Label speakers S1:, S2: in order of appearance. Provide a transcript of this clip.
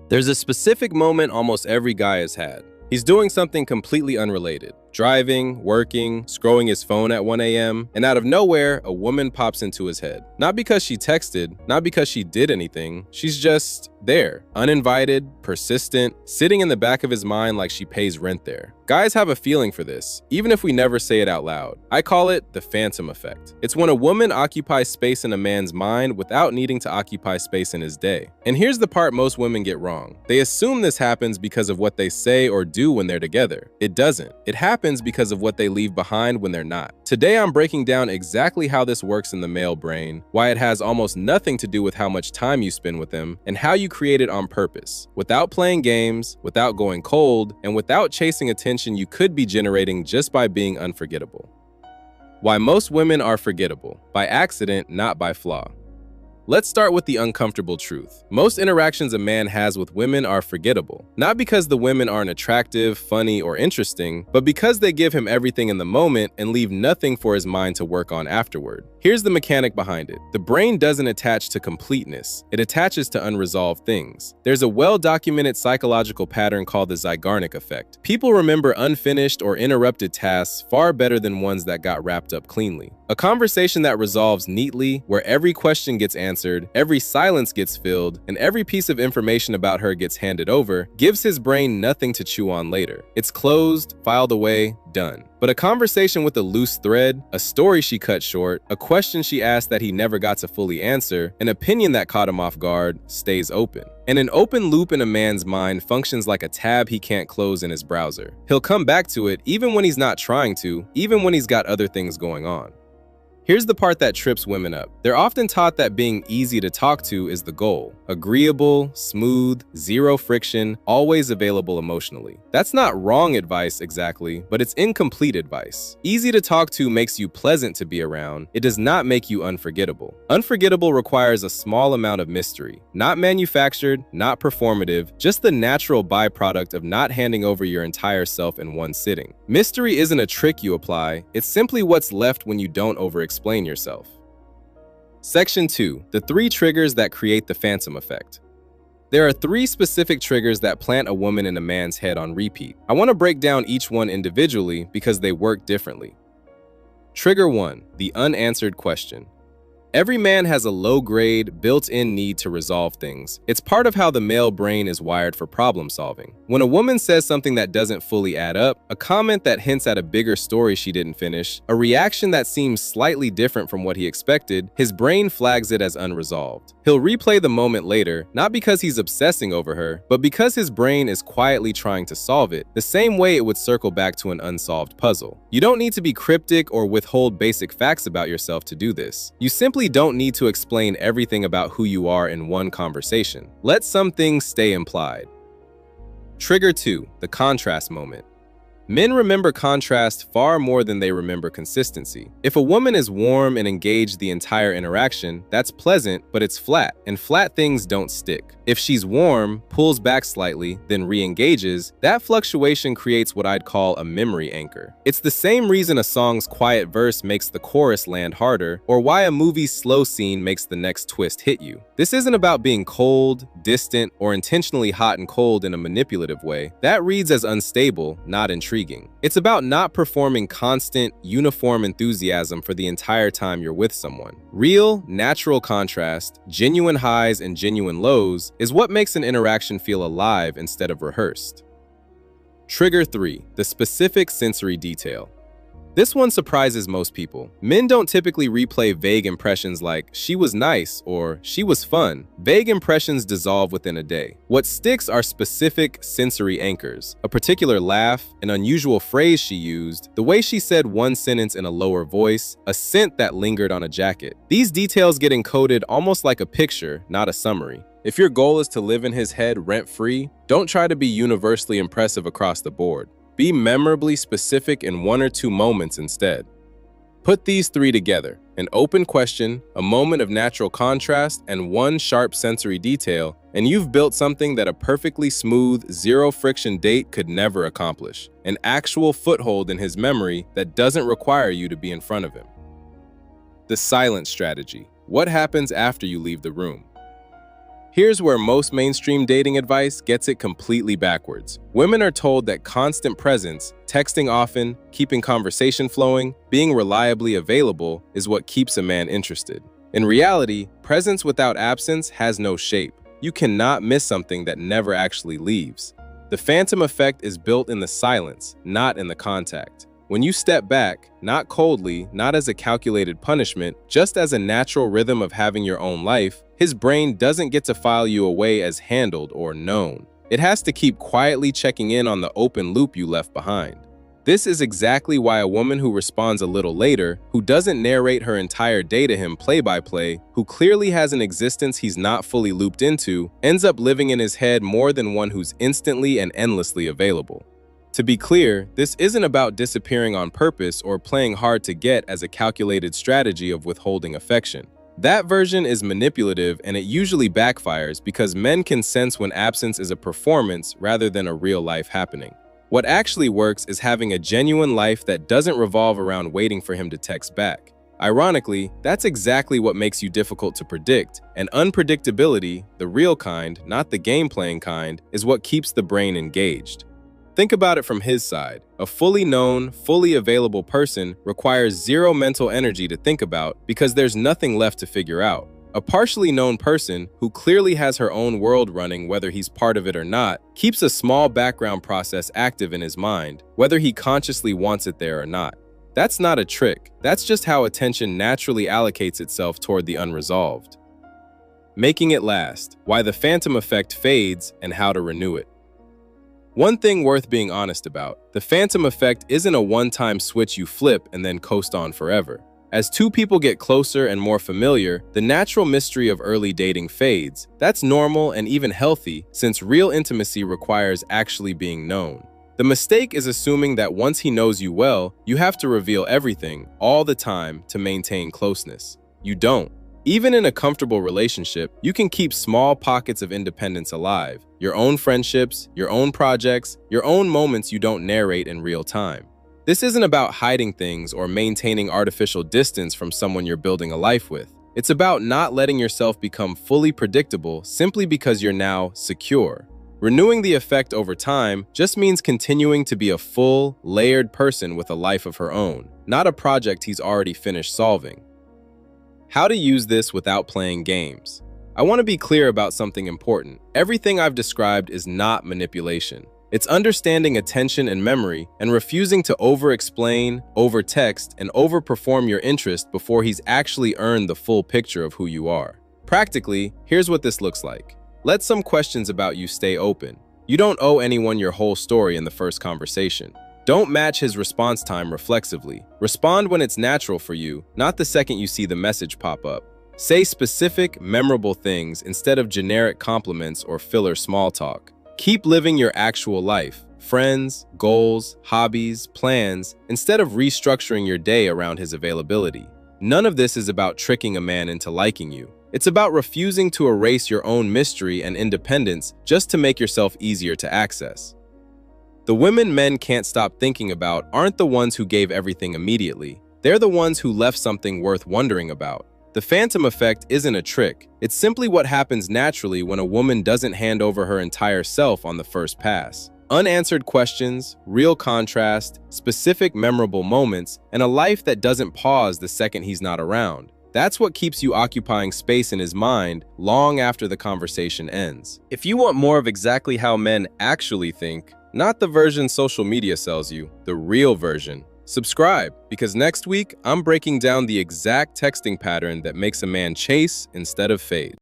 S1: There's a specific moment almost every guy has had. He's doing something completely unrelated. Driving, working, scrolling his phone at 1 a.m., and out of nowhere, a woman pops into his head. Not because she texted, not because she did anything, she's just there, uninvited, persistent, sitting in the back of his mind like she pays rent there. Guys have a feeling for this, even if we never say it out loud. I call it the phantom effect. It's when a woman occupies space in a man's mind without needing to occupy space in his day. And here's the part most women get wrong. They assume this happens because of what they say or do when they're together. It doesn't. It happens because of what they leave behind when they're not. Today, I'm breaking down exactly how this works in the male brain, why it has almost nothing to do with how much time you spend with them, and how you create it on purpose, without playing games, without going cold, and without chasing attention you could be generating just by being unforgettable. Why most women are forgettable, by accident, not by flaw. Let's start with the uncomfortable truth. Most interactions a man has with women are forgettable, not because the women aren't attractive, funny, or interesting, but because they give him everything in the moment and leave nothing for his mind to work on afterward. Here's the mechanic behind it. The brain doesn't attach to completeness, it attaches to unresolved things. There's a well-documented psychological pattern called the Zeigarnik effect. People remember unfinished or interrupted tasks far better than ones that got wrapped up cleanly. A conversation that resolves neatly, where every question gets answered, every silence gets filled, and every piece of information about her gets handed over, gives his brain nothing to chew on later. It's closed, filed away, done. But a conversation with a loose thread, a story she cut short, a question she asked that he never got to fully answer, an opinion that caught him off guard, stays open. And an open loop in a man's mind functions like a tab he can't close in his browser. He'll come back to it even when he's not trying to, even when he's got other things going on. Here's the part that trips women up. They're often taught that being easy to talk to is the goal. Agreeable, smooth, zero friction, always available emotionally. That's not wrong advice exactly, but it's incomplete advice. Easy to talk to makes you pleasant to be around. It does not make you unforgettable. Unforgettable requires a small amount of mystery. Not manufactured, not performative, just the natural byproduct of not handing over your entire self in one sitting. Mystery isn't a trick you apply, it's simply what's left when you don't overexplain yourself. Section 2. The 3 triggers that create the phantom effect. There are 3 specific triggers that plant a woman in a man's head on repeat. I want to break down each one individually because they work differently. Trigger 1. The unanswered question. Every man has a low-grade, built-in need to resolve things. It's part of how the male brain is wired for problem solving. When a woman says something that doesn't fully add up, a comment that hints at a bigger story she didn't finish, a reaction that seems slightly different from what he expected, his brain flags it as unresolved. He'll replay the moment later, not because he's obsessing over her, but because his brain is quietly trying to solve it, the same way it would circle back to an unsolved puzzle. You don't need to be cryptic or withhold basic facts about yourself to do this. You simply don't need to explain everything about who you are in one conversation. Let some things stay implied. Trigger 2. The contrast moment. Men remember contrast far more than they remember consistency. If a woman is warm and engaged the entire interaction, that's pleasant, but it's flat, and flat things don't stick. If she's warm, pulls back slightly, then re-engages, that fluctuation creates what I'd call a memory anchor. It's the same reason a song's quiet verse makes the chorus land harder, or why a movie's slow scene makes the next twist hit you. This isn't about being cold, distant, or intentionally hot and cold in a manipulative way. That reads as unstable, not intriguing. It's about not performing constant, uniform enthusiasm for the entire time you're with someone. Real, natural contrast, genuine highs and genuine lows, is what makes an interaction feel alive instead of rehearsed. Trigger 3. The specific sensory detail. This one surprises most people. Men don't typically replay vague impressions like, "she was nice" or "she was fun." Vague impressions dissolve within a day. What sticks are specific sensory anchors. A particular laugh, an unusual phrase she used, the way she said one sentence in a lower voice, a scent that lingered on a jacket. These details get encoded almost like a picture, not a summary. If your goal is to live in his head rent-free, don't try to be universally impressive across the board. Be memorably specific in 1 or 2 moments instead. Put these 3 together: an open question, a moment of natural contrast, and one sharp sensory detail, and you've built something that a perfectly smooth, zero-friction date could never accomplish. An actual foothold in his memory that doesn't require you to be in front of him. The silent strategy. What happens after you leave the room? Here's where most mainstream dating advice gets it completely backwards. Women are told that constant presence, texting often, keeping conversation flowing, being reliably available is what keeps a man interested. In reality, presence without absence has no shape. You cannot miss something that never actually leaves. The phantom effect is built in the silence, not in the contact. When you step back, not coldly, not as a calculated punishment, just as a natural rhythm of having your own life, his brain doesn't get to file you away as handled or known. It has to keep quietly checking in on the open loop you left behind. This is exactly why a woman who responds a little later, who doesn't narrate her entire day to him play-by-play, who clearly has an existence he's not fully looped into, ends up living in his head more than one who's instantly and endlessly available. To be clear, this isn't about disappearing on purpose or playing hard to get as a calculated strategy of withholding affection. That version is manipulative and it usually backfires because men can sense when absence is a performance rather than a real-life happening. What actually works is having a genuine life that doesn't revolve around waiting for him to text back. Ironically, that's exactly what makes you difficult to predict, and unpredictability, the real kind, not the game-playing kind, is what keeps the brain engaged. Think about it from his side. A fully known, fully available person requires zero mental energy to think about because there's nothing left to figure out. A partially known person, who clearly has her own world running whether he's part of it or not, keeps a small background process active in his mind, whether he consciously wants it there or not. That's not a trick. That's just how attention naturally allocates itself toward the unresolved. Making it last, why the phantom effect fades and how to renew it. One thing worth being honest about, the phantom effect isn't a one-time switch you flip and then coast on forever. As two people get closer and more familiar, the natural mystery of early dating fades. That's normal and even healthy, since real intimacy requires actually being known. The mistake is assuming that once he knows you well, you have to reveal everything, all the time, to maintain closeness. You don't. Even in a comfortable relationship, you can keep small pockets of independence alive. Your own friendships, your own projects, your own moments you don't narrate in real time. This isn't about hiding things or maintaining artificial distance from someone you're building a life with. It's about not letting yourself become fully predictable simply because you're now secure. Renewing the effect over time just means continuing to be a full, layered person with a life of her own, not a project he's already finished solving. How to use this without playing games. I want to be clear about something important. Everything I've described is not manipulation. It's understanding attention and memory and refusing to over-explain, over-text, and over-perform your interest before he's actually earned the full picture of who you are. Practically, here's what this looks like. Let some questions about you stay open. You don't owe anyone your whole story in the first conversation. Don't match his response time reflexively. Respond when it's natural for you, not the second you see the message pop up. Say specific, memorable things instead of generic compliments or filler small talk. Keep living your actual life, friends, goals, hobbies, plans, instead of restructuring your day around his availability. None of this is about tricking a man into liking you. It's about refusing to erase your own mystery and independence just to make yourself easier to access. The women men can't stop thinking about aren't the ones who gave everything immediately. They're the ones who left something worth wondering about. The phantom effect isn't a trick. It's simply what happens naturally when a woman doesn't hand over her entire self on the first pass. Unanswered questions, real contrast, specific memorable moments, and a life that doesn't pause the second he's not around. That's what keeps you occupying space in his mind long after the conversation ends. If you want more of exactly how men actually think, not the version social media sells you, the real version, subscribe, because next week I'm breaking down the exact texting pattern that makes a man chase instead of fade.